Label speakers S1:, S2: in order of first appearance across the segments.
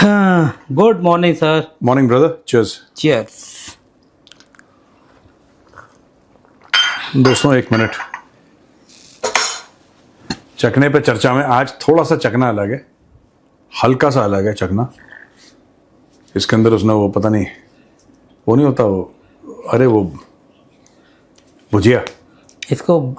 S1: Good morning sir.
S2: Morning brother, cheers.
S1: Cheers.
S2: दोस्तों एक minute, चखने पे चर्चा में आज थोड़ा सा चखना अलग है, हल्का सा अलग है चखना। इसके अंदर उसने वो पता नहीं, वो नहीं होता वो, अरे वो भुजिया।
S1: इसको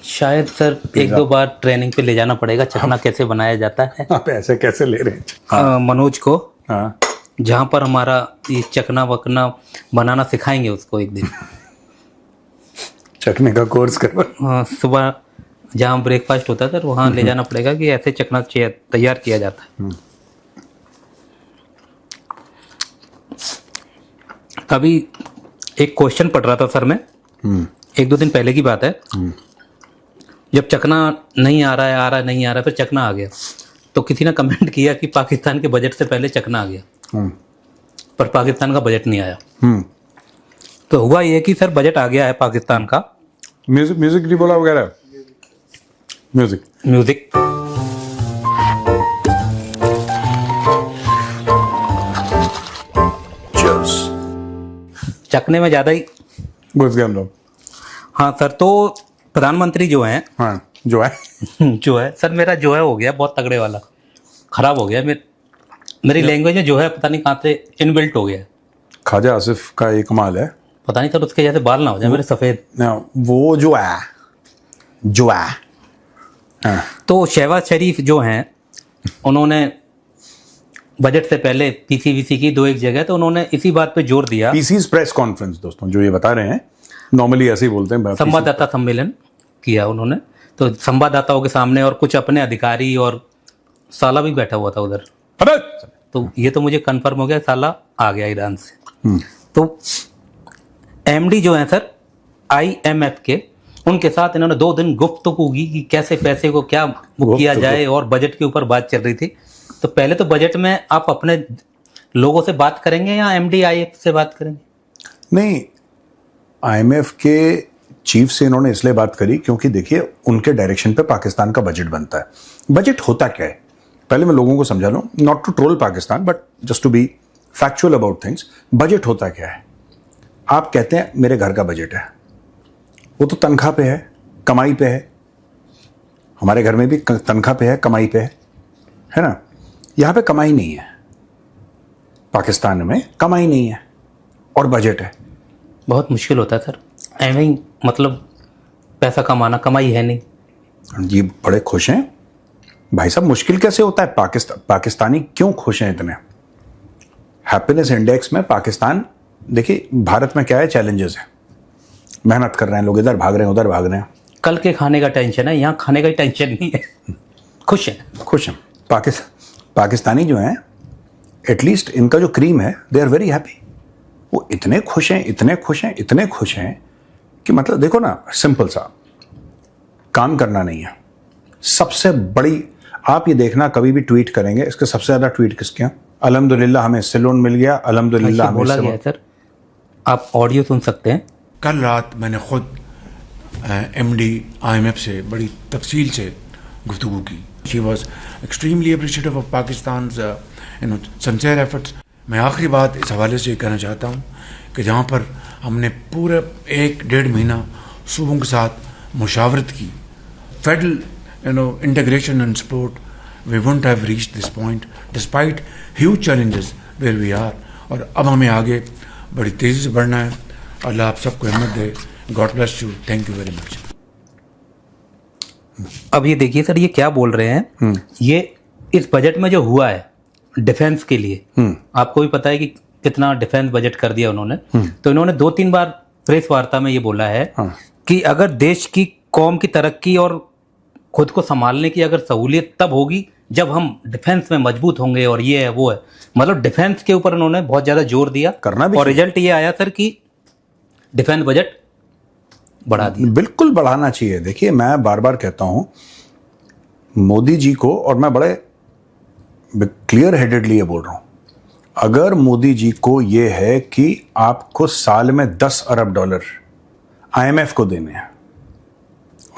S1: शायद सर एक दो बार ट्रेनिंग पे ले जाना पड़ेगा, चखना कैसे बनाया जाता है।
S2: आप ऐसे कैसे ले रहे हैं?
S1: मनोज को,
S2: हाँ,
S1: जहाँ पर हमारा ये चखना वकना बनाना सिखाएंगे उसको एक दिन।
S2: चखने का कोर्स कर।
S1: सुबह जहाँ ब्रेकफास्ट होता है सर वहाँ ले जाना पड़ेगा कि ऐसे चखना तैयार किया जाता है। अभी एक क्वेश्चन पढ़ रहा था सर मैं, एक दो दिन पहले की बात है। जब चखना नहीं आ रहा नहीं आ रहा, फिर चखना आ गया, तो किसी ने कमेंट किया कि पाकिस्तान के बजट से पहले चखना आ गया, पर पाकिस्तान का बजट नहीं आया। तो हुआ ये कि सर बजट आ गया है पाकिस्तान का।
S2: म्यूजिक नहीं बोला वगैरह, म्यूजिक
S1: चखने में ज़्यादा ही
S2: घुस गए हम लोग।
S1: हाँ सर, तो प्रधानमंत्री जो हैं,
S2: हाँ जो है
S1: जो है सर, मेरा जो है हो गया बहुत तगड़े वाला, खराब हो गया। मेरी लैंग्वेज में जो है पता नहीं कहाँ से इनबिल्ट हो गया।
S2: ख्वाजा आसिफ का एक कमाल है,
S1: पता नहीं सर उसके जैसे बाल ना हो जाए मेरे सफ़ेद।
S2: वो जो है हाँ।
S1: तो शहबाज शरीफ जो हैं, उन्होंने बजट से पहले पीसीवीसी की दो एक जगह, तो उन्होंने इसी बात पे जोर दिया।
S2: पीसीज प्रेस कॉन्फ्रेंस दोस्तों, जो ये बता रहे हैं नॉर्मली ऐसे ही बोलते हैं,
S1: संवाददाता सम्मेलन किया उन्होंने, तो संवाददाताओं के सामने और कुछ अपने अधिकारी, और साला भी बैठा हुआ था उधर। तो ये तो मुझे कंफर्म हो गया, साला आ गया ईरान से। तो एमडी जो है सर आईएमएफ के, उनके साथ इन्होंने 2 दिन गुफ्तगू की कि कैसे पैसे को क्या किया जाए, और बजट के ऊपर बात चल रही थी। तो पहले तो बजट में आप अपने लोगों से बात करेंगे या एमडी आईएफ से बात करेंगे?
S2: नहीं, आईएमएफ के चीफ से इन्होंने इसलिए बात करी क्योंकि देखिए उनके डायरेक्शन पे पाकिस्तान का बजट बनता है। बजट होता क्या है, पहले मैं लोगों को समझा लूं, not to troll Pakistan but just to be factual about things. Budget होता क्या है? आप कहते हैं मेरे घर का बजट है, वो तो तनख्वाह पे है, कमाई पे है। हमारे घर में भी तनख्वाह पे है, कमाई पे है ना। यहां पे कमाई नहीं है, पाकिस्तान में कमाई नहीं है और बजट है।
S1: बहुत मुश्किल होता है सर ऐਵੇਂ ही, मतलब पैसा कमाना, कमाई है नहीं।
S2: जी बड़े खुश हैं भाई साहब। मुश्किल कैसे होता है? पाकिस्तानी क्यों खुश हैं इतने? हैप्पीनेस इंडेक्स में पाकिस्तान, देखिए भारत में क्या है, चैलेंजेस है, मेहनत कर रहे हैं लोग, इधर भाग रहे हैं उधर भाग रहे हैं,
S1: कल के खाने का टेंशन है, यहाँ खाने का ही टेंशन नहीं है। खुश हैं।
S2: पाकिस्तानी जो हैं, एटलीस्ट इनका जो क्रीम है, दे आर वेरी हैप्पी। वो इतने खुश हैं कि मतलब देखो ना, सिंपल सा काम करना नहीं है सबसे बड़ी। आप ये देखना, कभी भी ट्वीट करेंगे, इसके सबसे ज्यादा ट्वीट किसके हैं? अल्हम्दुलिल्लाह हमें इससे लोन मिल गया, अल्हम्दुलिल्लाह हमें
S1: बोला गया है सर। आप ऑडियो सुन सकते हैं।
S3: कल रात मैंने खुद एमडी आईएमएफ से बड़ी तफसील से गुफ्तगू की। She was extremely appreciative of Pakistan sincere efforts. मैं आखिरी बात इस हवाले से कहना चाहता हूँ कि जहाँ पर हमने पूरे 1-1.5 महीना सूबों के साथ मुशावरत की, federal integration and support, we wouldn't have reached this point despite huge challenges where we are. और अब हमें आगे बड़ी तेज़ी से बढ़ना है। अल्लाह आप सबको हिम्मत दे। God bless you. Thank you very much.
S1: अब ये देखिए सर, ये क्या बोल रहे हैं। ये इस बजट में जो हुआ है डिफेंस के लिए, आपको भी पता है कि कितना डिफेंस बजट कर दिया उन्होंने। तो इन्होंने 2-3 बार प्रेस वार्ता में ये बोला है कि अगर देश की कौम की तरक्की और खुद को संभालने की अगर सहूलियत तब होगी जब हम डिफेंस में मजबूत होंगे, और ये है वो है, मतलब डिफेंस के ऊपर उन्होंने बहुत ज्यादा जोर दिया।
S2: करना भी,
S1: और रिजल्ट ये आया सर कि डिफेंस बजट बढ़ा दिया।
S2: बिल्कुल बढ़ाना चाहिए। देखिए मैं बार बार कहता हूं मोदी जी को, और मैं बड़े क्लियर हेडेडली ये बोल रहा हूं, अगर मोदी जी को ये है कि आपको साल में $10 अरब आईएमएफ को देने हैं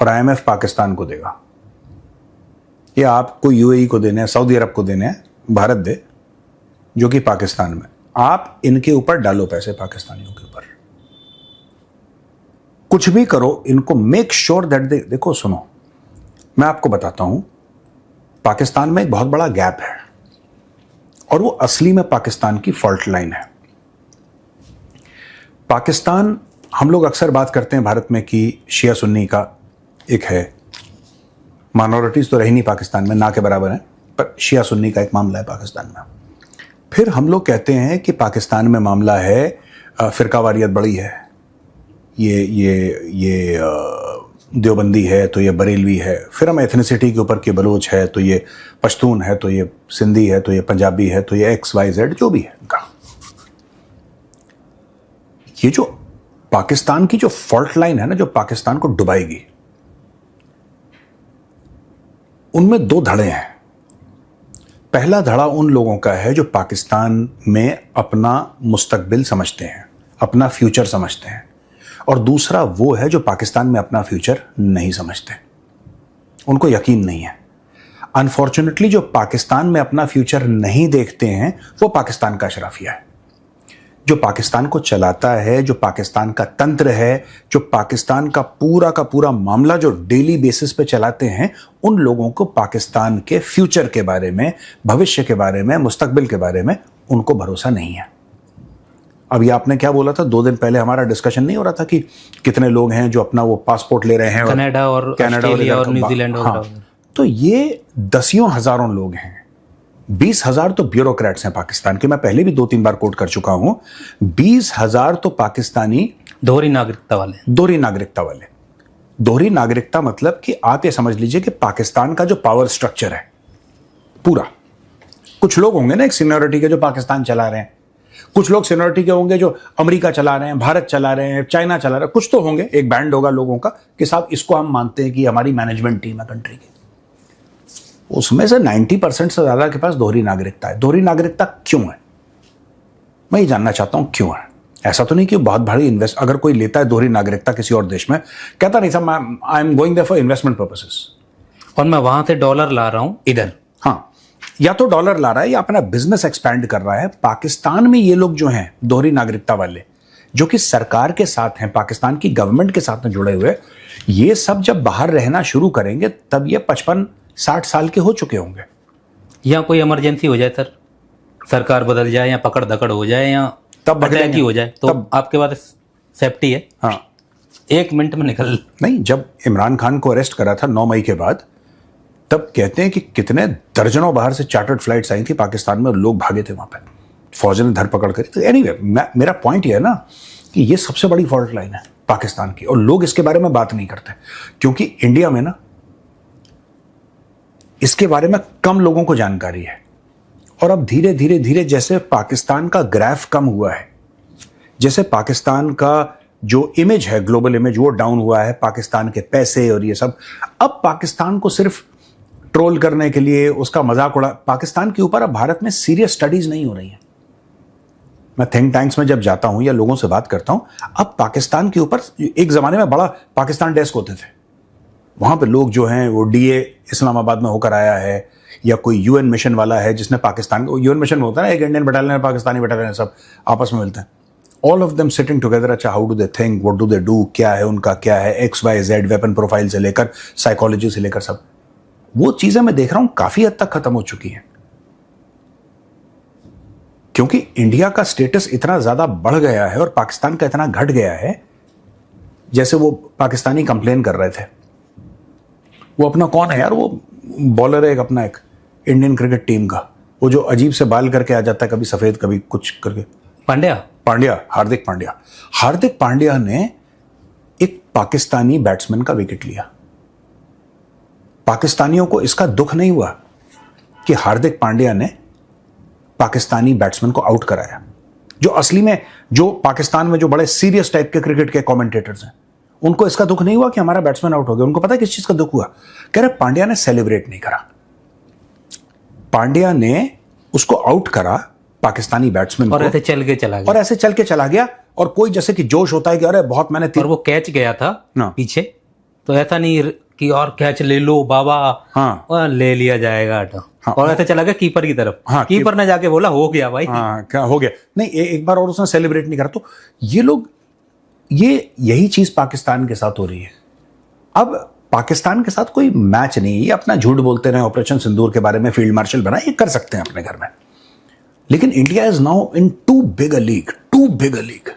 S2: और आईएमएफ पाकिस्तान को देगा, या आपको यूएई को देने हैं, सऊदी अरब को देने हैं, भारत दे, जो कि पाकिस्तान में, आप इनके ऊपर डालो पैसे, पाकिस्तानियों के ऊपर कुछ भी करो, इनको मेक श्योर दैट देखो सुनो, मैं आपको बताता हूं, पाकिस्तान में एक बहुत बड़ा गैप है और वो असली में पाकिस्तान की फॉल्ट लाइन है। पाकिस्तान, हम लोग अक्सर बात करते हैं भारत में कि शिया सुन्नी का एक है, माइनॉरिटीज तो रही नहीं पाकिस्तान में, ना के बराबर है, पर शिया सुन्नी का एक मामला है पाकिस्तान में। फिर हम लोग कहते हैं कि पाकिस्तान में मामला है फिरकावारियत बड़ी है, ये देवबंदी है तो ये बरेलवी है, फिर हम एथनिसिटी के ऊपर कि बलोच है तो ये पश्तून है, तो ये सिंधी है, तो ये पंजाबी है, तो ये XYZ जो भी है उनका। ये जो पाकिस्तान की जो फॉल्ट लाइन है ना, जो पाकिस्तान को डुबाएगी, उनमें दो धड़े हैं। पहला धड़ा उन लोगों का है जो पाकिस्तान में अपना मुस्तकबिल समझते हैं, अपना फ्यूचर समझते हैं, और दूसरा वो है जो पाकिस्तान में अपना फ्यूचर नहीं समझते, उनको यकीन नहीं है। अनफॉर्चुनेटली जो पाकिस्तान में अपना फ्यूचर नहीं देखते हैं वो पाकिस्तान का अशराफिया है, जो पाकिस्तान को चलाता है, जो पाकिस्तान का तंत्र है, जो पाकिस्तान का पूरा मामला जो डेली बेसिस पे चलाते हैं, उन लोगों को पाकिस्तान के फ्यूचर के बारे में, भविष्य के बारे में, मुस्तकबिल के बारे में उनको भरोसा नहीं है। अभी आपने क्या बोला था, 2 दिन पहले हमारा डिस्कशन नहीं हो रहा था कि कितने लोग हैं जो अपना वो पासपोर्ट ले रहे हैं,
S1: कनाडा और ऑस्ट्रेलिया और न्यूजीलैंड।
S2: हाँ, तो ये दसियों हजारों लोग हैं, 20,000 तो ब्यूरोक्रेट्स हैं पाकिस्तान के, मैं पहले भी 2-3 बार कोट कर चुका हूं। 20,000 तो पाकिस्तानी
S1: दोहरी नागरिकता वाले।
S2: दोहरी नागरिकता मतलब कि आप ये समझ लीजिए कि पाकिस्तान का जो पावर स्ट्रक्चर है पूरा, कुछ लोग होंगे ना एक सीनियरिटी के जो पाकिस्तान चला रहे हैं, कुछ लोग सीनियरिटी के होंगे जो अमेरिका चला रहे हैं, भारत चला रहे हैं, चाइना चला रहे हैं, कुछ तो होंगे, एक बैंड होगा लोगों का कि साहब इसको हम मानते हैं कि हमारी मैनेजमेंट टीम है कंट्री की। उसमें से 90% से ज्यादा के पास दोहरी नागरिकता है। दोहरी नागरिकता क्यों है, मैं ये जानना चाहता हूं क्यों है। ऐसा तो नहीं कि बहुत भारी अगर कोई लेता है दोहरी नागरिकता किसी और देश में, कहता नहीं साहब I am going there for investment purposes
S1: और मैं वहां से डॉलर ला रहा हूं इधर।
S2: हाँ, या तो डॉलर ला रहा है या अपना बिजनेस एक्सपैंड कर रहा है। पाकिस्तान में ये लोग जो हैं दोहरी नागरिकता वाले, जो कि सरकार के साथ हैं, पाकिस्तान की गवर्नमेंट के साथ में जुड़े हुए, ये सब जब बाहर रहना शुरू करेंगे तब ये 55-60 साल के हो चुके होंगे।
S1: या कोई इमरजेंसी हो जाए सर, सरकार बदल जाए या पकड़ दकड़ हो जाए या
S2: तब
S1: अटैक ही हो जाए, तो तब आपके पास सेफ्टी है।
S2: हाँ,
S1: 1 मिनट में निकल।
S2: नहीं, जब इमरान खान को अरेस्ट करा था 9 मई के बाद, तब कहते हैं कि कितने दर्जनों बाहर से चार्टर्ड फ्लाइट्स आई थी पाकिस्तान में और लोग भागे थे वहां पे, फौज ने धरपकड़ करी। तो एनीवे, मेरा पॉइंट यह है ना कि ये सबसे बड़ी फॉल्ट लाइन है पाकिस्तान की, और लोग इसके बारे में बात नहीं करते क्योंकि इंडिया में ना इसके बारे में कम लोगों को जानकारी है। और अब धीरे धीरे जैसे पाकिस्तान का ग्राफ कम हुआ है, जैसे पाकिस्तान का जो इमेज है, ग्लोबल इमेज, वो डाउन हुआ है, पाकिस्तान के पैसे और ये सब, अब पाकिस्तान को सिर्फ ट्रोल करने के लिए, उसका मजाक उड़ा, पाकिस्तान के ऊपर अब भारत में सीरियस स्टडीज नहीं हो रही हैं। मैं थिंक टैंक्स में जब जाता हूं या लोगों से बात करता हूं, अब पाकिस्तान के ऊपर, एक जमाने में बड़ा पाकिस्तान डेस्क होते थे, वहां पे लोग जो हैं वो DA इस्लामाबाद में होकर आया है, या कोई UN मिशन वाला है जिसने पाकिस्तान, UN मिशन में होता है ना, एक इंडियन बटालियन, पाकिस्तानी बटालियन, सब आपस में मिलते हैं, all of them sitting together. अच्छा, how do they think, what do they do, क्या है उनका, क्या है XYZ, वेपन प्रोफाइल से लेकर साइकोलॉजी से लेकर सब, वो चीजें मैं देख रहा हूं काफी हद तक खत्म हो चुकी हैं, क्योंकि इंडिया का स्टेटस इतना ज्यादा बढ़ गया है और पाकिस्तान का इतना घट गया है। जैसे वो पाकिस्तानी कंप्लेन कर रहे थे, वो अपना कौन है यार, वो बॉलर है एक अपना, एक इंडियन क्रिकेट टीम का, वो जो अजीब से बाल करके आ जाता है, कभी सफेद कभी कुछ करके, पांड्या, हार्दिक पांड्या ने एक पाकिस्तानी बैट्समैन का विकेट लिया। पाकिस्तानियों को इसका दुख नहीं हुआ कि हार्दिक पांड्या ने पाकिस्तानी बैट्समैन को आउट कराया, जो असली में, जो पाकिस्तान में जो बड़े सीरियस टाइप के क्रिकेट के कमेंटेटर्स हैं, उनको इसका दुख नहीं हुआ कि हमारा बैट्समैन आउट हो गया। उनको पता है किस चीज का दुख हुआ, कह रहे पांड्या ने सेलिब्रेट नहीं करा, पांड्या ने उसको आउट करा पाकिस्तानी बैट्समैन
S1: और ऐसे चल के चला गया, और कोई जैसे कि जोश होता है कि अरे बहुत मैंने, और वो कैच गया था पीछे, तो ऐसा नहीं कि और कैच ले लो बाबा,
S2: हाँ।
S1: और ले लिया जाएगा हटा।
S2: हाँ।
S1: और ऐसे चला गया कीपर की तरफ।
S2: हाँ,
S1: कीपर ने जाके बोला हो गया भाई।
S2: हाँ, क्या हो गया, नहीं एक बार और उसने सेलिब्रेट नहीं करा। तो ये लोग, यही चीज पाकिस्तान के साथ हो रही है। अब पाकिस्तान के साथ कोई मैच नहीं है, ये अपना झूठ बोलते रहे ऑपरेशन सिंदूर के बारे में, फील्ड मार्शल बना, ये कर सकते हैं अपने घर में। लेकिन India is now in to big a league.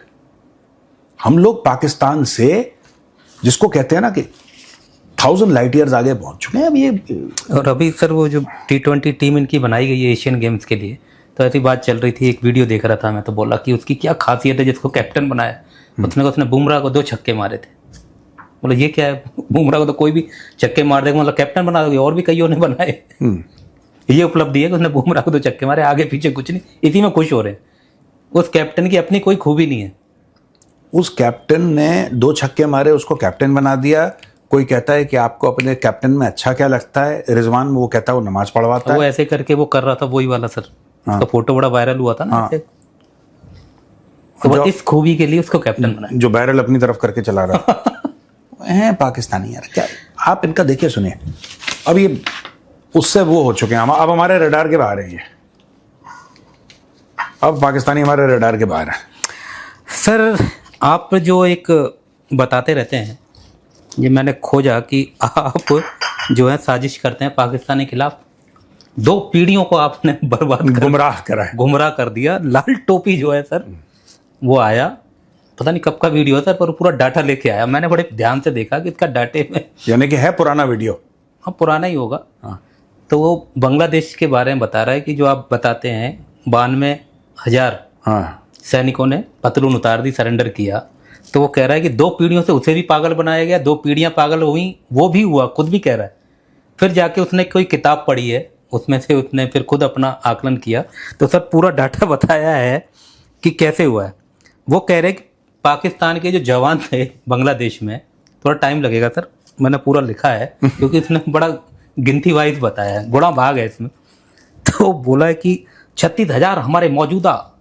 S2: हम लोग पाकिस्तान से, जिसको कहते हैं ना कि 1000 लाइट ईयर्स आगे पहुंच चुके हैं अब ये।
S1: और अभी सर वो जो T20 टीम इनकी बनाई गई है एशियन गेम्स के लिए, तो ऐसी बात चल रही थी, एक वीडियो देख रहा था मैं, तो बोला कि उसकी क्या खासियत है जिसको कैप्टन बनाया। उसने बुमराह को 2 छक्के मारे थे। बोला ये क्या है, बुमराह को तो कोई भी छक्के मार देगा, मतलब कैप्टन बना दोगे, और भी कईयों ने बनाए। ये उपलब्धि है कि उसने बुमराह को 2 छक्के मारे, आगे पीछे कुछ नहीं, इसी में खुश हो रहे हैं। उस कैप्टन की अपनी कोई खूबी नहीं है।
S2: उस कैप्टन ने 2 छक्के मारे, उसको कैप्टन बना दिया। कोई कहता है कि आपको अपने कैप्टन में अच्छा क्या लगता है, रिजवान, वो कहता है वो नमाज पढ़वाता है।
S1: वो ऐसे करके वो कर रहा था, वही वाला सर।
S2: हाँ।
S1: तो फोटो बड़ा वायरल हुआ था ना।
S2: हाँ।
S1: तो वो इस खूबी के लिए उसको कैप्टन बनाया,
S2: जो बैरल अपनी तरफ करके चला रहा है। पाकिस्तानी यार, क्या आप इनका देखिए सुनिए, अब ये उससे वो हो चुके हैं, अब हमारे रडार के बाहर है ये। अब पाकिस्तानी हमारे रडार के बाहर है।
S1: सर आप जो एक बताते रहते हैं, ये मैंने खोजा कि आप जो है साजिश करते हैं पाकिस्तान के खिलाफ। 2 पीढ़ियों को आपने बर्बाद गुमराह कर दिया। लाल टोपी जो है सर, वो आया, पता नहीं कब का वीडियो है सर, पर पूरा डाटा लेके आया। मैंने बड़े ध्यान से देखा कि इसका डाटे में,
S2: यानी कि है पुराना वीडियो।
S1: हाँ पुराना ही होगा।
S2: हाँ।
S1: तो वो बांग्लादेश के बारे में बता रहा है कि जो आप बताते हैं 92,000 सैनिकों ने पतलून उतार दी, सरेंडर किया। तो वो कह रहा है कि 2 पीढ़ियों से उसे भी पागल बनाया गया, 2 पीढ़ियां पागल हुई, वो भी हुआ, खुद भी कह रहा है। फिर जाके उसने कोई किताब पढ़ी है, उसमें से उसने फिर खुद अपना आकलन किया, तो सर पूरा डाटा बताया है कि कैसे हुआ है। वो कह रहे कि पाकिस्तान के जो जवान थे बांग्लादेश में, थोड़ा टाइम लगेगा सर, मैंने पूरा लिखा है क्योंकि इसने बड़ा गिनती वाइज बताया है, गुणा भाग है इसमें। तो बोला है कि 36,000 हमारे मौजूदा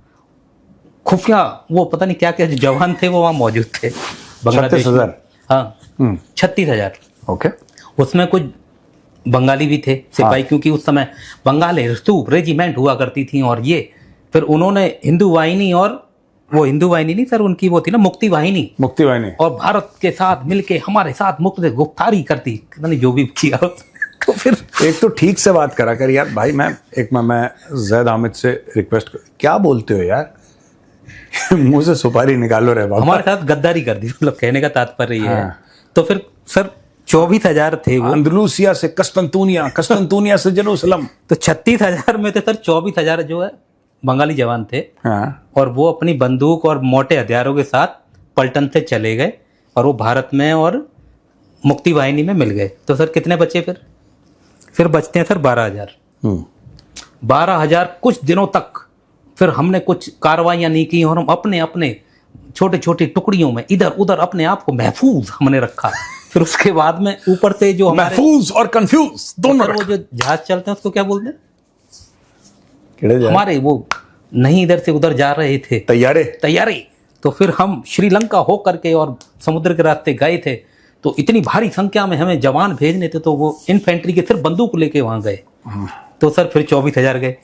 S1: खुफिया, वो पता नहीं क्या क्या जो जवान थे वो वहाँ मौजूद थे बांग्लादेश।
S2: 36,000।
S1: हाँ 36,000।
S2: ओके।
S1: उसमें कुछ बंगाली भी थे सिपाही। हाँ। क्योंकि उस समय बंगाल रसूप रेजिमेंट हुआ करती थी, और ये फिर उन्होंने हिंदू वाहिनी, और वो हिंदू वाहिनी नहीं सर, उनकी वो थी ना मुक्ति वाहिनी,
S2: और
S1: भारत के साथ मिलके हमारे साथ मुक्त गुफ्तारी करती, जो भी किया। तो फिर
S2: एक तो ठीक से बात करा कर यार भाई। मैं जैद हामिद से रिक्वेस्ट क्या बोलते हो यार मुंह से सुपारी निकालो रे बाबा।
S1: हमारे साथ गद्दारी कर दी, मतलब कहने का तात्पर्य ये है। तो फिर सर 24,000 थे वो,
S2: अंदलूसिया से कस्तंतूनिया से जेरूसलम।
S1: तो 36,000 में थे सर 24,000 जो है बंगाली जवान थे।
S2: हाँ।
S1: और वो अपनी बंदूक और मोटे हथियारों के साथ पलटन से चले गए, और वो भारत में और मुक्ति वाहिनी में मिल गए। तो सर कितने बचे फिर बचते हैं सर 12,000। 12,000 कुछ दिनों तक फिर हमने कुछ कार्रवाइयाँ नहीं की, और हम अपने अपने छोटे छोटे टुकड़ियों में इधर उधर अपने आप को महफूज हमने रखा। फिर उसके बाद में ऊपर से जो
S2: महफूज और कंफ्यूज दोनों,
S1: वो जो जहाज चलते हैं उसको क्या बोलते हैं,
S2: जहाज?
S1: हमारे वो नहीं इधर से उधर जा रहे थे, तैयारे। तो फिर हम श्रीलंका हो करके और समुद्र के रास्ते गए थे, तो इतनी भारी संख्या में हमें जवान भेजने थे, तो वो इन्फेंट्री के सिर्फ बंदूक लेके वहां गए। तो सर फिर 24,000 गए।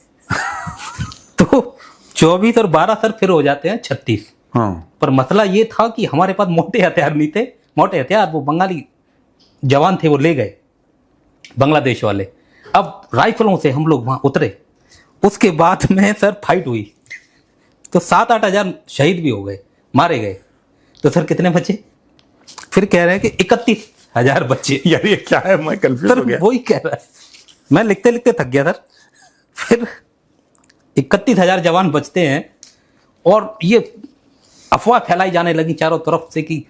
S1: तो 24 और 12 सर फिर हो जाते हैं 36। पर मसला ये था कि हमारे पास मोटे हथियार नहीं थे। मोटे हथियार वो बंगाली जवान थे, वो ले गए बांग्लादेश वाले। अब राइफलों से हम लोग वहां उतरे। उसके बाद में सर फाइट हुई, तो 7-8 हजार शहीद भी हो गए, मारे गए। तो सर कितने बचे? फिर कह रहे हैं कि 31,000 बचे।
S2: यार ये क्या है, मैं कंफ्यूज हो गया।
S1: वही कह रहा है, मैं लिखते लिखते थक गया सर। फिर 31,000 जवान बचते हैं, और ये अफवाह फैलाई जाने लगी चारों तरफ से कि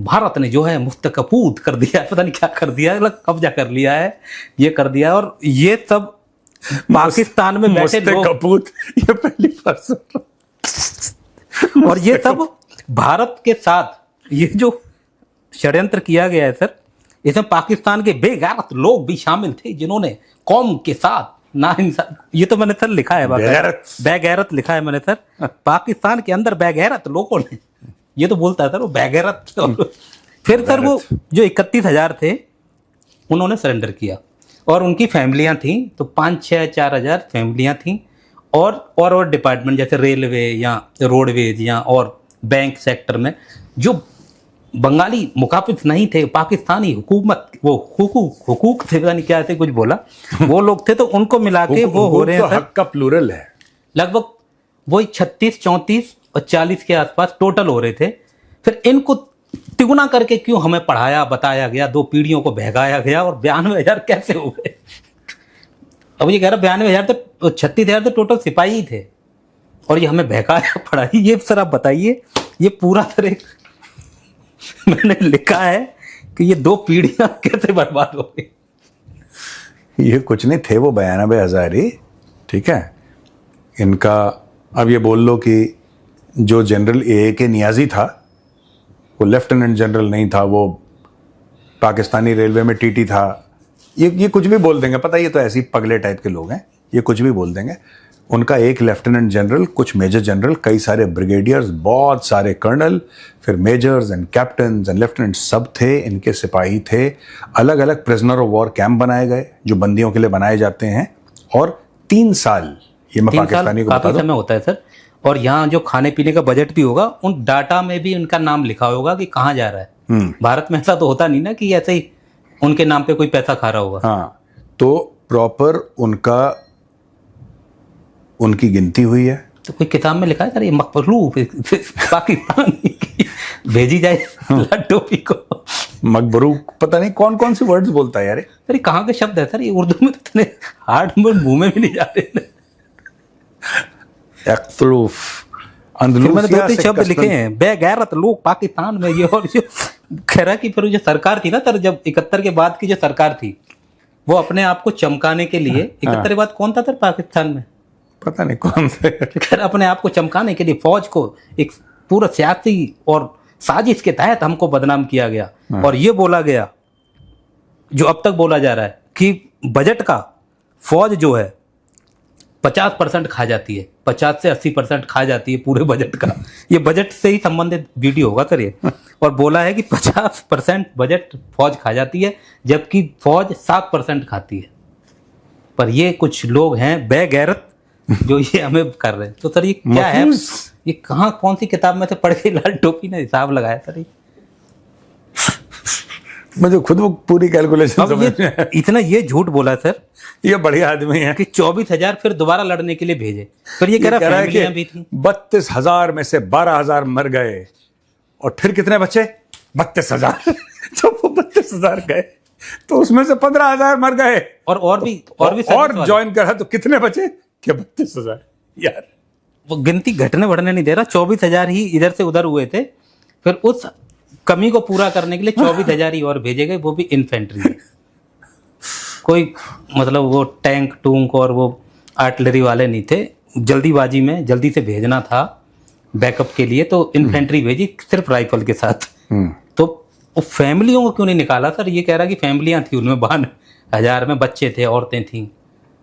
S1: भारत ने जो है मुस्तकपूत कर दिया है, पता नहीं क्या कर दिया है, कब्जा कर लिया है, ये कर दिया है। और ये सब पाकिस्तान में बैठे लोग,
S2: ये पहली बार सुन रहा।
S1: और ये सब भारत के साथ ये जो षड्यंत्र किया गया है सर, इसमें पाकिस्तान के बेगैरत लोग भी शामिल थे, जिन्होंने कौम के साथ ना इंसान, ये तो मैंने सर लिखा है, बेगैरत लिखा है मैंने सर। पाकिस्तान के अंदर बेगैरत लोगों ने, ये तो बोलता है सर वो बेगैरत। फिर सर वो जो 31,000 थे, उन्होंने सरेंडर किया। और उनकी फैमिलियां थीं, तो 5-6-4 हज़ार फैमिलियां थीं, और डिपार्टमेंट जैसे रेलवे या रोडवेज या और बैंक सेक्टर में जो बंगाली मुखाफिज नहीं थे, पाकिस्तानी हुकूमत, वो हुकूक थे, नहीं क्या ऐसे कुछ बोला, वो लोग थे, तो उनको मिला के वो हो रहे हैं
S2: हक का प्लूरल है।
S1: लगभग वही 36, 34 और 40 के आसपास टोटल हो रहे थे। फिर इनको तिगुना करके क्यों हमें पढ़ाया, बताया गया, 2 पीढ़ियों को बहकाया गया, और 92,000 कैसे हो गए? अब ये कह रहा 92,000 तो 36,000 तो टोटल सिपाही ही थे, और ये हमें बहकाया पढ़ाई। ये सर आप बताइए, ये पूरा सर एक मैंने लिखा है कि ये 2 पीढ़ियां कैसे बर्बाद हो गई।
S2: ये कुछ नहीं थे वो 92,000 ही, ठीक है। इनका अब ये बोल लो कि जो जनरल A.A.K. नियाजी था वो लेफ्टिनेंट जनरल नहीं था, वो पाकिस्तानी रेलवे में टीटी था। ये कुछ भी बोल देंगे, पता है ये तो ऐसे ही पगले टाइप के लोग हैं, ये कुछ भी बोल देंगे। उनका एक लेफ्टिनेंट जनरल, कुछ मेजर जनरल, कई सारे ब्रिगेडियर्स, बहुत सारे कर्नल, फिर measures and captain and lieutenant सब थे, इनके सिपाही थे। अलग अलग प्रिजनर ऑफ वॉर कैंप बनाए गए जो बंदियों के लिए बनाए जाते हैं, और 3 साल, ये मैं पाकिस्तानी को बता दूं,
S1: समय होता है सर। और यहाँ जो खाने पीने का बजट भी होगा, उन डाटा में भी उनका नाम लिखा होगा कि कहाँ जा रहा है। भारत में ऐसा तो होता नहीं ना कि ऐसे ही उनके नाम पे कोई पैसा खा रहा होगा।
S2: हाँ, तो प्रॉपर उनकी गिनती हुई है।
S1: तो कोई किताब में लिखा है सर ये मकरूफ पाकिस्तान की भेजी जाए टोपी को?
S2: मकबरूक पता नहीं कौन कौन से वर्ड्स बोलता है यार।
S1: सर ये कहाँ के शब्द है सर? ये उर्दू में तो इतने हार्ड मुंह में भी नहीं जा रहे।
S2: मैंने
S1: 2-3 शब्द लिखे हैं, बेगैरत लोग पाकिस्तान में ये, और जो खैरा की फिर जो सरकार थी ना सर, जब 71 के बाद की जो सरकार थी, वो अपने आप को चमकाने के लिए, 71 के बाद कौन था सर पाकिस्तान में,
S2: पता नहीं कौन से,
S1: खैर अपने आप को चमकाने के लिए फौज को एक पूरा सियासी और साजिश के तहत हमको बदनाम किया गया। और ये बोला गया, जो अब तक बोला जा रहा है, कि बजट का फौज जो है 50% खा जाती है, 50 से 80% खा जाती है पूरे बजट का। ये बजट से ही संबंधित वीडियो होगा सर ये। और बोला है कि 50% बजट फौज खा जाती है, जबकि फौज 7% खाती है। पर ये कुछ लोग हैं बेगैरत जो ये हमें कर रहे हैं। तो सर ये क्या है, ये कहाँ कौन सी किताब में से पढ़ के लाल टोपी ने हिसाब लगाया सर? ये
S2: मुझे खुद वो पूरी कैलकुलेशन समझ में आया।
S1: इतना ये झूठ बोला सर,
S2: ये बढ़िया आदमी है
S1: कि 24,000 फिर दोबारा लड़ने के लिए भेजे। फिर ये कह रहा फैमिलियां भी थी।
S2: 32,000 में से 12,000 मर गए, और फिर कितने बचे? 32,000। जब वो 32,000 गए तो उसमें से 15,000 मर गए, और भी ज्वाइन करा, तो कितने बचे? क्या 32,000? यार
S1: वो गिनती घटने बढ़ने नहीं दे रहा। 24,000 ही इधर से उधर हुए थे, फिर उस कमी को पूरा करने के लिए 24,000 ही और भेजे गए, वो भी इन्फेंट्री में। कोई मतलब वो टैंक टूंक और वो आर्टिलरी वाले नहीं थे। जल्दीबाजी में जल्दी से भेजना था बैकअप के लिए, तो इन्फेंट्री भेजी सिर्फ राइफल के साथ। तो वो फैमिलियों को क्यों नहीं निकाला सर? ये कह रहा कि फैमिलियां थी, उनमें 52,000 में बच्चे थे, औरतें थीं,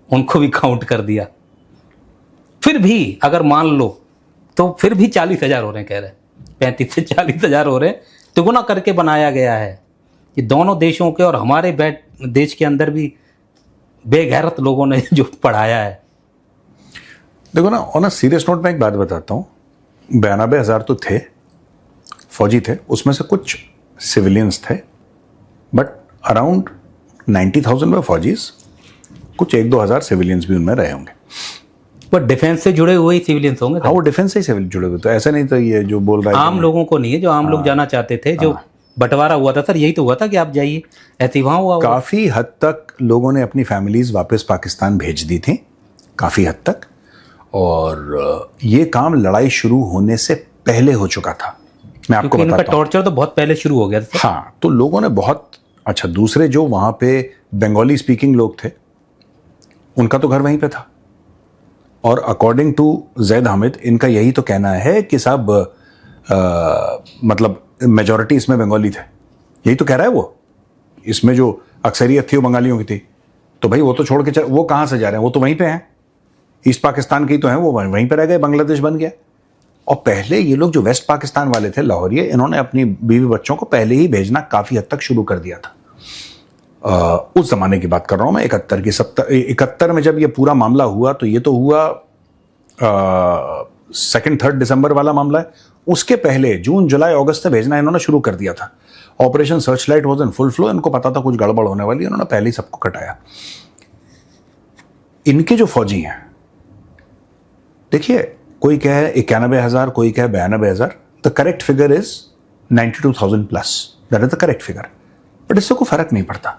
S1: उनको भी काउंट कर दिया। फिर भी अगर मान लो तो फिर भी 40,000 हो रहे हैं, कह रहे 35 से 40,000 हो रहे हैं। तिगुना करके बनाया गया है। ये दोनों देशों के और हमारे देश के अंदर भी बेगैरत लोगों ने जो पढ़ाया है।
S2: देखो ना, ऑन अ सीरियस नोट मैं एक बात बताता हूँ। 92,000 तो थे, फौजी थे, उसमें से कुछ सिविलियंस थे, बट अराउंड 90,000 में फौजीज, कुछ 1-2 हज़ार सिविलियंस भी उनमें रहे होंगे।
S1: पर डिफेंस से जुड़े हुए ही सिविलियंस होंगे।
S2: हाँ, वो डिफेंस से ही सिविल जुड़े हुए, तो ऐसा नहीं तो ये जो बोल रहा है
S1: आम लोगों को नहीं है, जो आम लोग जाना चाहते थे, जो बंटवारा हुआ था सर, यही तो हुआ था कि आप जाइए, ऐसे वहां हुआ।
S2: काफी हद तक लोगों ने अपनी फैमिलीज वापस पाकिस्तान भेज दी थी, काफी हद तक। और ये काम लड़ाई शुरू होने से पहले हो चुका था, मैं आपको बताता हूं।
S1: टॉर्चर तो बहुत पहले शुरू हो गया था।
S2: हाँ, तो लोगों ने बहुत अच्छा, दूसरे जो वहां पे बंगाली स्पीकिंग लोग थे, उनका तो घर वहीं पे था। और अकॉर्डिंग टू जैद हामिद, इनका यही तो कहना है कि साहब मतलब मेजॉरिटी इसमें बंगाली थे, यही तो कह रहा है वो। इसमें जो अक्सरियत थी वो बंगालियों की थी, तो भाई वो तो छोड़ के वो कहाँ से जा रहे हैं? वो तो वहीं पे हैं, ईस्ट पाकिस्तान के ही तो हैं, वो वहीं पे रह गए, बांग्लादेश बन गया। और पहले ये लोग जो वेस्ट पाकिस्तान वाले थे, लाहौरिये, इन्होंने अपनी बीवी बच्चों को पहले ही भेजना काफ़ी हद तक शुरू कर दिया था। उस जमाने की बात कर रहा हूं मैं, 71 में जब ये पूरा मामला हुआ, तो ये तो हुआ 2-3 दिसंबर वाला मामला है। उसके पहले जून जुलाई अगस्त से भेजना इन्होंने शुरू कर दिया था। Operation Searchlight was in full flow, इनको पता था कुछ गड़बड़ होने वाली, इन्होंने पहले ही सबको कटाया। इनके जो फौजी हैं, देखिए, कोई कहे 91,000, कोई कहे 92,000, the correct figure is 92,000 plus, that is the correct figure. But इससे कोई फर्क नहीं पड़ता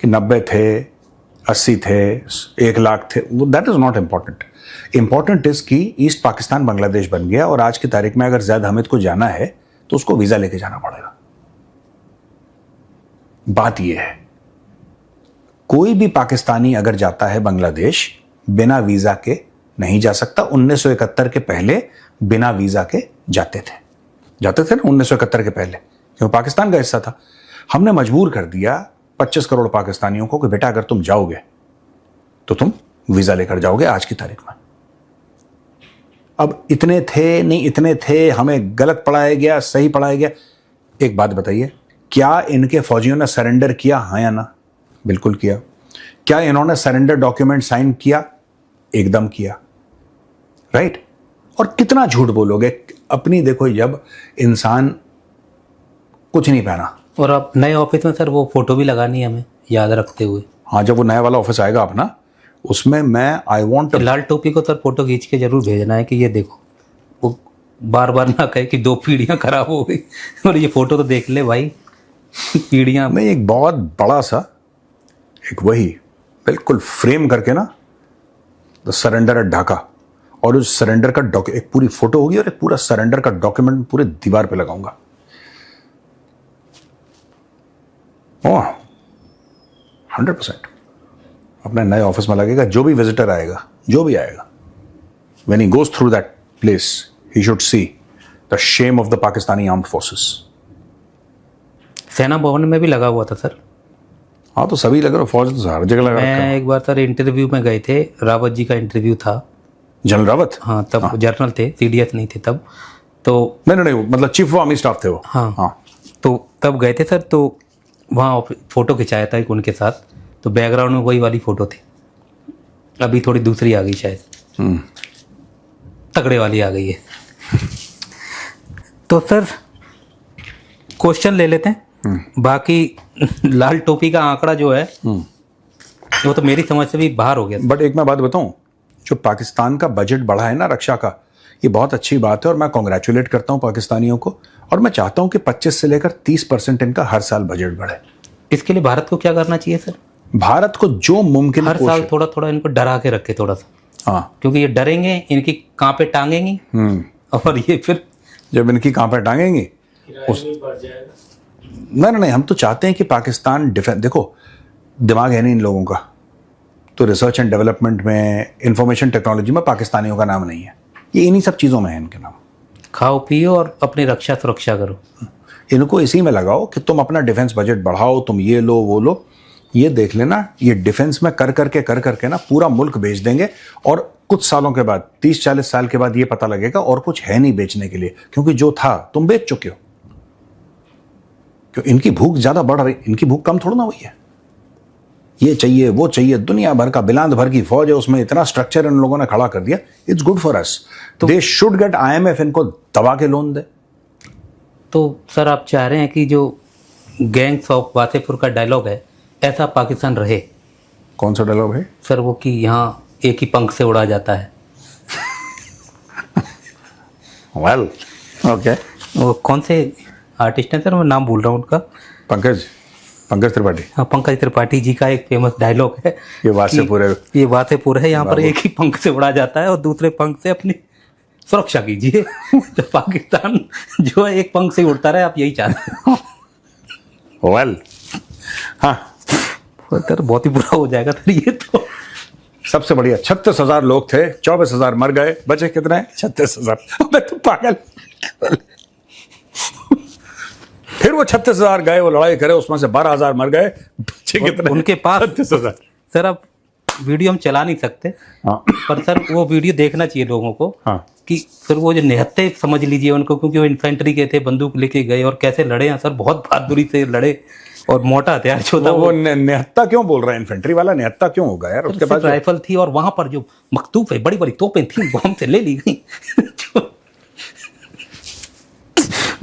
S2: कि 90 थे, 80 थे, 1 लाख थे, that is not important. Important is कि ईस्ट पाकिस्तान बांग्लादेश बन गया, और आज की तारीख में अगर जैद हामिद को जाना है तो उसको वीजा लेके जाना पड़ेगा। बात यह है, कोई भी पाकिस्तानी अगर जाता है बांग्लादेश बिना वीजा के नहीं जा सकता। 1971 के पहले बिना वीजा के जाते थे ना, 1971 के पहले, क्यों पाकिस्तान का हिस्सा था। हमने मजबूर कर दिया 25 करोड़ पाकिस्तानियों को कि बेटा अगर तुम जाओगे तो तुम वीजा लेकर जाओगे आज की तारीख में। अब इतने थे नहीं इतने थे, हमें गलत पढ़ाया गया, सही पढ़ाया गया। एक बात बताइए, क्या इनके फौजियों ने सरेंडर किया, हाँ या ना? बिल्कुल किया। क्या इन्होंने सरेंडर डॉक्यूमेंट साइन किया? एकदम किया, राइट। और कितना झूठ बोलोगे अपनी, देखो जब इंसान कुछ नहीं पहना।
S1: और अब नए ऑफिस में सर वो फोटो भी लगानी है हमें, याद रखते हुए।
S2: हाँ, जब वो नया वाला ऑफिस आएगा अपना, उसमें मैं आई वांट
S1: लाल टोपी को सर फोटो खींच के जरूर भेजना है कि ये देखो, वो बार बार ना कहे कि 2 पीढ़ियां खराब हो गई, और ये फोटो तो देख ले भाई, पीढ़ियां।
S2: नहीं, एक बहुत बड़ा सा एक वही बिल्कुल फ्रेम करके ना, द सरेंडर एट ढाका, और उस सरेंडर का एक पूरी फोटो होगी और एक पूरा सरेंडर का डॉक्यूमेंट पूरे दीवार पे लगाऊंगा। ओह, 100% अपने नए ऑफिस में लगेगा। जो भी विजिटर आएगा, जो भी आएगा, when he goes through that place, he should see the shame of the Pakistani armed forces.
S1: सेना भवन में भी लगा हुआ था सर।
S2: हाँ, तो सभी लग रहा, फौज तो हर जगह लगा रखा है।
S1: मैं एक बार सर इंटरव्यू में गए थे, रावत जी का इंटरव्यू था।
S2: जनरल रावत?
S1: हाँ, तब जनरल थे, सीडीएस नहीं थे तब। तो
S2: नहीं, मतलब चीफ ऑफ आर्मी स्टाफ थे वो।
S1: हाँ, तो तब गए थे सर, तो वहाँ फोटो खिंचाया था एक उनके साथ, तो बैकग्राउंड में वही वाली फोटो थी। अभी थोड़ी दूसरी आ गई शायद, तगड़े वाली आ गई है। तो सर क्वेश्चन ले लेते हैं। बाकी लाल टोपी का आंकड़ा जो है वो तो मेरी समझ से भी बाहर हो गया।
S2: बट एक मैं बात बताऊं, जो पाकिस्तान का बजट बढ़ा है ना रक्षा का, ये बहुत अच्छी बात है, और मैं कॉन्ग्रेचुलेट करता हूं पाकिस्तानियों को, और मैं चाहता हूं कि 25 से लेकर 30% इनका हर साल बजट बढ़े।
S1: इसके लिए भारत को क्या करना चाहिए सर?
S2: भारत को जो मुमकिन
S1: हर साल थोड़ा थोड़ा इनको डरा के रखे थोड़ा सा।
S2: हाँ,
S1: क्योंकि ये डरेंगे, इनकी कांपे टांगेंगी, और ये फिर
S2: जब इनकी कांपे टांगेंगी नहीं, हम तो चाहते हैं कि पाकिस्तान डिफेंस, देखो दिमाग है नहीं इन लोगों का, तो रिसर्च एंड डेवलपमेंट में, इंफॉर्मेशन टेक्नोलॉजी में पाकिस्तानियों का नाम नहीं है। ये इन्हीं सब चीज़ों में है इनके नाम।
S1: खाओ पियो और अपनी रक्षा सुरक्षा करो।
S2: इनको इसी में लगाओ कि तुम अपना डिफेंस बजट बढ़ाओ, तुम ये लो वो लो। ये देख लेना, ये डिफेंस में कर करके ना पूरा मुल्क बेच देंगे, और कुछ सालों के बाद, 30-40 साल के बाद ये पता लगेगा और कुछ है नहीं बेचने के लिए, क्योंकि जो था तुम बेच चुके हो। क्यों? इनकी भूख ज्यादा बढ़ रही, इनकी भूख कम थोड़ा ना हुई है। ये चाहिए वो चाहिए, दुनिया भर का बिलांद भर की फौज है, उसमें इतना स्ट्रक्चर इन लोगों ने खड़ा कर दिया। It's good for us. They should get IMF इनको दबा के लोन दे।
S1: तो सर आप चाह रहे हैं कि जो गैंग्स ऑफ वासेपुर का डायलॉग है, ऐसा पाकिस्तान रहे?
S2: कौन सा डायलॉग है
S1: सर? वो कि यहाँ एक ही पंख से उड़ा जाता है।
S2: Well, okay.
S1: वो कौन से आर्टिस्ट हैं सर, मैं नाम भूल रहा हूँ उनका।
S2: पंकज त्रिपाठी।
S1: हाँ, पंकज त्रिपाठी जी का एक फेमस डायलॉग है,
S2: ये वासेपुर है,
S1: ये वासेपुर है, यहाँ पर एक ही पंख से उड़ा जाता है और दूसरे पंख से अपनी सुरक्षा कीजिए। तो पाकिस्तान जो है एक पंख से उड़ता रहे, आप यही चाहते हैं?
S2: वेल, हाँ
S1: सर बहुत ही बुरा हो जाएगा सर ये तो।
S2: सबसे बढ़िया 36,000 लोग थे, 24,000 मर गए, बचे कितने? 36,000। अबे तू पागल। फिर वो 36,000 गए, वो लड़ाई करे, उसमें से 12,000 मर गए, बचे कितने?
S1: उनके पास
S2: 36,000।
S1: सर अब वीडियो हम चला नहीं सकते,
S2: हाँ,
S1: पर सर वो वीडियो देखना चाहिए लोगों को।
S2: हाँ,
S1: कि फिर वो जो निहत्थे समझ लीजिए उनको, क्योंकि वो इन्फेंट्री के थे, बंदूक लेके गए और कैसे लड़े हैं सर, बहुत बहादुरी से लड़े। और मोटा हथियार जो था
S2: वो निहत्ता क्यों बोल रहा है? इन्फेंट्री वाला निहत्ता क्यों होगा यार? उसके पास
S1: राइफल थी और वहां पर जो मकतूब है, बड़ी बड़ी तोपें थी, वो हमसे ले ली गई।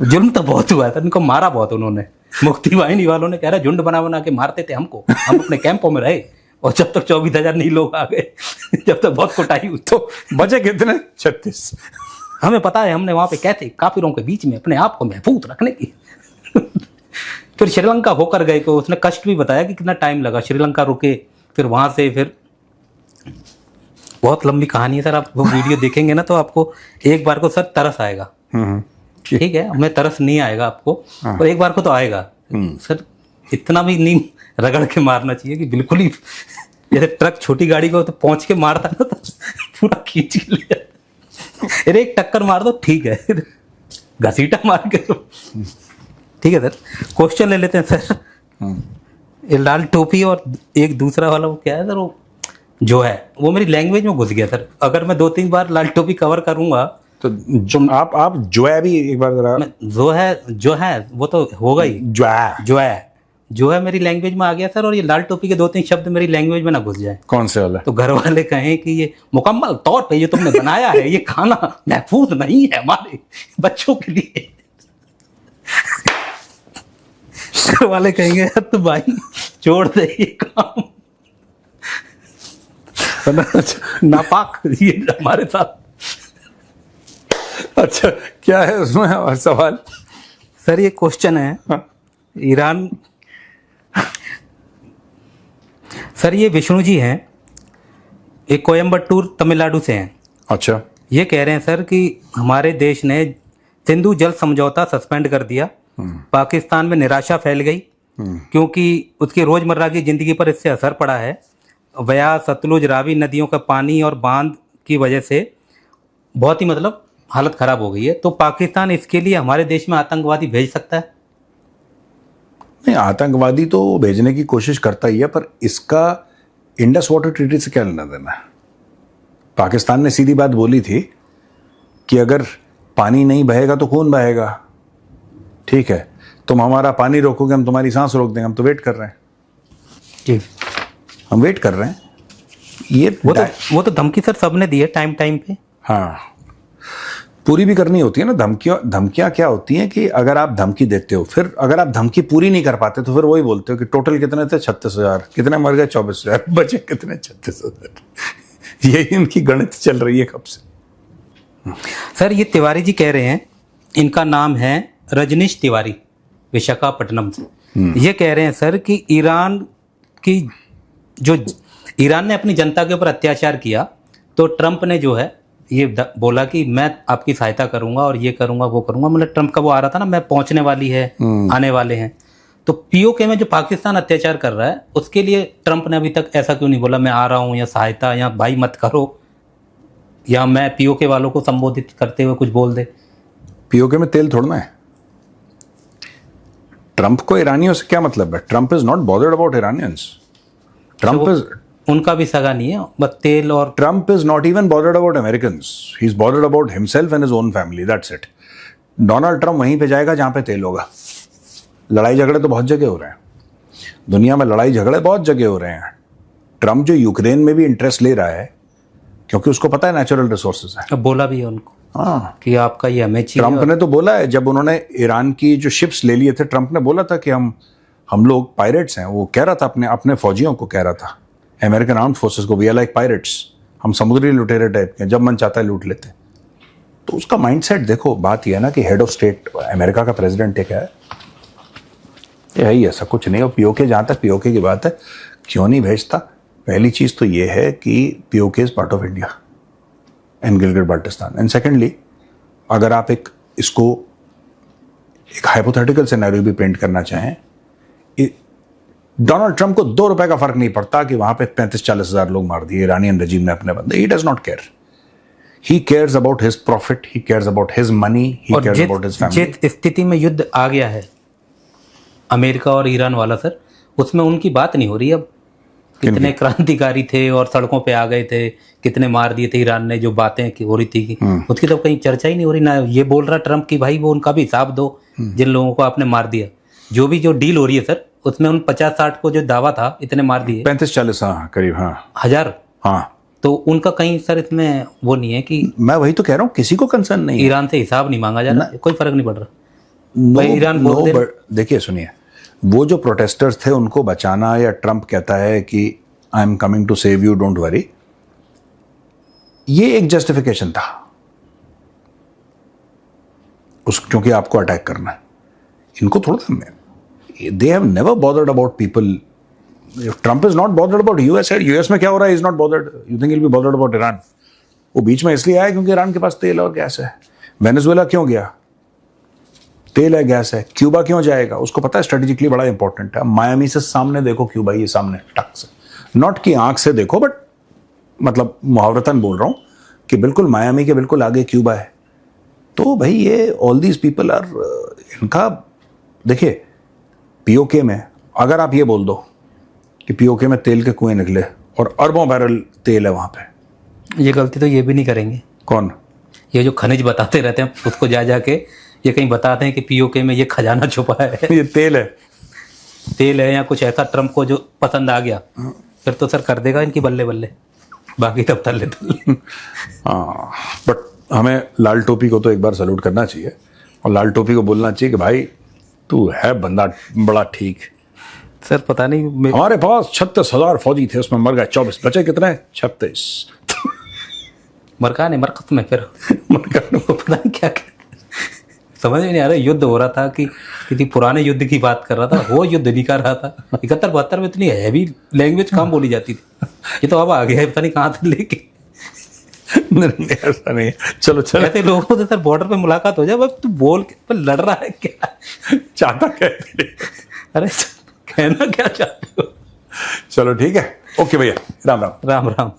S1: जुल्म तो बहुत हुआ था, इनको मारा बहुत उन्होंने। मुक्ति वाहिनी वालों ने कह रहा झुंड बना बना के मारते थे हमको, हम अपने कैंपों में रहे, और जब तक 24,000 नहीं लोग आ गए, जब तक बहुत कुटाई हुई।
S2: तो बचे कितने? 36।
S1: हमें पता है, हमने वहां पे कैसे काफिरों के बीच में अपने आप को महफूज रखने की। फिर श्रीलंका होकर गए, को उसने कष्ट भी बताया कि कितना टाइम लगा, श्रीलंका रुके, फिर वहां से फिर बहुत लंबी कहानी है सर। आप वो वीडियो देखेंगे ना तो आपको एक बार को सर तरस आएगा। ठीक है, हमें तरस नहीं आएगा आपको, और एक बार को तो आएगा सर। इतना भी नहीं रगड़ के मारना चाहिए कि बिल्कुल ही जैसे ट्रक छोटी गाड़ी को तो पहुंच के मारता ना, तो पूरा खींच के ले। अरे एक टक्कर मार दो ठीक है, घसीटा मार के तो ठीक है सर। क्वेश्चन ले लेते हैं सर। ये लाल टोपी और एक दूसरा वाला वो क्या है सर, वो जो है वो मेरी लैंग्वेज में घुस गया सर। अगर मैं 2-3 बार लाल टोपी कवर करूंगा
S2: तो आप जो है भी एक बार जरा,
S1: जो है वो तो होगा ही। जो है मेरी लैंग्वेज में आ गया सर, और ये लाल टोपी के 2-3 शब्द मेरी लैंग्वेज में ना घुस जाए।
S2: कौन से वाला?
S1: तो घर वाले कहें कि ये मुकम्मल तौर पे ये तुमने बनाया है, ये खाना महफूज नहीं है हमारे बच्चों के लिए। घर वाले कहेंगे तो भाई छोड़ दे ये काम, नापाक ये हमारे साथ।
S2: अच्छा, क्या है उसमें और सवाल?
S1: सर ये क्वेश्चन है ईरान। सर ये विष्णु जी हैं, ये कोयम्बटूर तमिलनाडु से हैं।
S2: अच्छा।
S1: ये कह रहे हैं सर कि हमारे देश ने सिंधु जल समझौता सस्पेंड कर दिया, पाकिस्तान में निराशा फैल गई क्योंकि उसकी रोजमर्रा की जिंदगी पर इससे असर पड़ा है। व्यास, सतलुज, रावी नदियों का पानी और बांध की वजह से बहुत ही मतलब हालत खराब हो गई है। तो पाकिस्तान इसके लिए हमारे देश में आतंकवादी भेज सकता है?
S2: नहीं, आतंकवादी तो भेजने की कोशिश करता ही है, पर इसका इंडस वाटर ट्रीटी से क्या लेना देना है? पाकिस्तान ने सीधी बात बोली थी कि अगर पानी नहीं बहेगा तो कौन बहेगा? ठीक है, तुम हमारा पानी रोकोगे, हम तुम्हारी सांस रोक देंगे। हम तो वेट कर रहे हैं
S1: जी,
S2: हम वेट कर रहे हैं। ये
S1: वो तो धमकी सर सबने दी है टाइम पे।
S2: हाँ, पूरी भी करनी होती है ना। धमकियां क्या होती हैं कि अगर आप धमकी देते हो, फिर अगर आप धमकी पूरी नहीं कर पाते तो फिर वही बोलते हो कि टोटल कितने थे? 36,000। कितने मर गए? 24,000। बचे कितने? 36,000। यही इनकी गणित चल रही है कब से।
S1: सर ये तिवारी जी कह रहे हैं, इनका नाम है रजनीश तिवारी, विशाखापट्टनम से। ये कह रहे हैं सर कि ईरान ने अपनी जनता के ऊपर अत्याचार किया, तो ट्रंप ने जो है ये बोला कि मैं आपकी सहायता करूंगा और ये करूंगा वो करूंगा। मतलब ट्रंप का वो आ रहा था ना, मैं पहुंचने वाली है, आने वाले हैं। तो पीओके में जो पाकिस्तान अत्याचार कर रहा है उसके लिए ट्रंप ने अभी तक ऐसा क्यों नहीं बोला मैं आ रहा हूं, या सहायता, या भाई मत करो, या मैं पीओके वालों को संबोधित करते हुए कुछ बोल दे?
S2: पीओके में तेल थोड़ना है। ट्रंप को ईरानियों से क्या मतलब है? Trump is not bothered about Iranians. Trump is,
S1: उनका भी सगा नहीं है, बस तेल। और
S2: Trump is not even bothered about Americans, he is bothered about himself and his own family, that's it. Donald Trump वहीं पे जाएगा जहां पे तेल होगा। लड़ाई झगड़े तो बहुत जगह हो रहे हैं दुनिया में, लड़ाई झगड़े बहुत जगह हो रहे हैं। ट्रंप जो यूक्रेन में भी इंटरेस्ट ले रहा है क्योंकि उसको पता है नेचुरल रिसोर्सेज है।
S1: अब बोला भी है उनको
S2: हाँ
S1: कि आपका ये हमें चाहिए।
S2: ट्रंप ने तो बोला है, जब उन्होंने ईरान की जो शिप्स ले लिए थे, ट्रंप ने बोला था कि हम लोग पायरेट्स हैं। वो कह रहा था अपने फौजियों को, कह रहा था अमेरिकन आर्म्ड फोर्सेस को, वी आर लाइक पायरेट्स, हम समुद्री लुटेरे टाइप के, जब मन चाहता है लूट लेते। तो उसका माइंडसेट देखो। बात यह है ना कि हेड ऑफ स्टेट अमेरिका का प्रेसिडेंट है, क्या है ये है ही, ऐसा कुछ नहीं। और पीओके, जहां तक पीओके की बात है, क्यों नहीं भेजता? पहली चीज तो ये है कि PoK is part of India and Gilgit Baltistan. And secondly, अगर आप इसको एक हाइपोथेटिकल सिनेरियो भी पेंट करना चाहें, डोनाल्ड ट्रंप को 2 रुपए का फर्क नहीं पड़ता कि वहां पे 35-40 हजार लोग मार दिए ईरानियन रजीम ने अपने बंदे। He does not care. He cares about his profit, he cares about his money, he cares about his family.
S1: जिस स्थिति में युद्ध आ गया है अमेरिका और ईरान वाला सर, उसमें उनकी बात नहीं हो रही। अब कितने क्रांतिकारी थे और सड़कों पे आ गए थे, कितने मार दिए थे ईरान ने, जो बातें हो रही थी उसकी तो कहीं चर्चा ही नहीं हो रही। ना ये बोल रहा ट्रंप की भाई वो उनका भी हिसाब दो जिन लोगों को आपने मार दिया। जो डील हो रही है सर, उसमें उन 50-60 को जो दावा था इतने मार दिए
S2: 35-40, हाँ करीब, हाँ
S1: 1000,
S2: हाँ।
S1: तो उनका कहीं सर इसमें वो नहीं है कि
S2: मैं वही तो कह रहा हूँ, किसी को कंसर्न नहीं है।
S1: ईरान से हिसाब नहीं मांगा जा रहा, कोई फर्क नहीं पड़ रहा।
S2: नो,
S1: भाई ईरान बोल दे।
S2: देखिए सुनिए, वो जो प्रोटेस्टर्स थे उनको बचाना, या ट्रम्प कहता है कि I am coming to save you, don't worry, ये एक जस्टिफिकेशन था उस, क्योंकि आपको अटैक करना है। इनको थोड़ा, they have never bothered about people. Trump is not bothered about US. US में क्या हो रहा है, is not bothered. You think will be bothered about Iran? वो बीच में इसलिए आया क्योंकि ईरान के पास तेल और गैस है। वेनेजुएला क्यों गया? तेल है, गैस है। क्यूबा क्यों जाएगा? उसको पता है स्ट्रेटेजिकली बड़ा इंपॉर्टेंट है। मायामी से सामने देखो क्यूबा, ये सामने टक से, नॉट कि आंख से देखो, बट मतलब मुहावरतन बोल रहा हूं कि बिल्कुल मायामी के बिल्कुल आगे क्यूबा है। तो भाई ये ऑल दीज पीपल आर, इनका देखिए, पीओके में अगर आप ये बोल दो कि पीओके में तेल के कुएं निकले और अरबों बैरल तेल है वहां पे,
S1: ये गलती तो ये भी नहीं करेंगे।
S2: कौन?
S1: ये जो खनिज बताते रहते हैं उसको जा जाके ये कहीं बताते हैं कि पीओके में ये खजाना छुपा है,
S2: ये तेल है,
S1: तेल है या कुछ ऐसा ट्रम्प को जो पसंद आ गया, फिर तो सर कर देगा इनकी बल्ले बल्ले, बाकी तब तल्ले तल्ले।
S2: हाँ, बट हमें लाल टोपी को तो एक बार सैल्यूट करना चाहिए, और लाल टोपी को बोलना चाहिए कि भाई तू है बंदा बड़ा ठीक।
S1: सर पता नहीं
S2: हमारे पास 36,000 फौजी थे, उसमें मर गए 24, बचे कितने? 36।
S1: मरका नहीं मरकत में फिर पता नहीं क्या समझ में नहीं आ रहा। युद्ध हो रहा था कि किसी पुराने युद्ध की बात कर रहा था, वो युद्ध नहीं कर रहा था। 71-72 में इतनी हैवी लैंग्वेज कम बोली जाती थी, ये तो अब आ गया है पता नहीं कहाँ से लेके।
S2: नहीं ऐसा नहीं है। चलो चलो,
S1: ऐसे लोगों से सर बॉर्डर पे मुलाकात हो जाए, अब तू बोल के पर लड़ रहा है क्या,
S2: चाहता क्या है?
S1: अरे कहना क्या चाहते हो?
S2: चलो ठीक है, ओके भैया, राम राम।
S1: राम राम।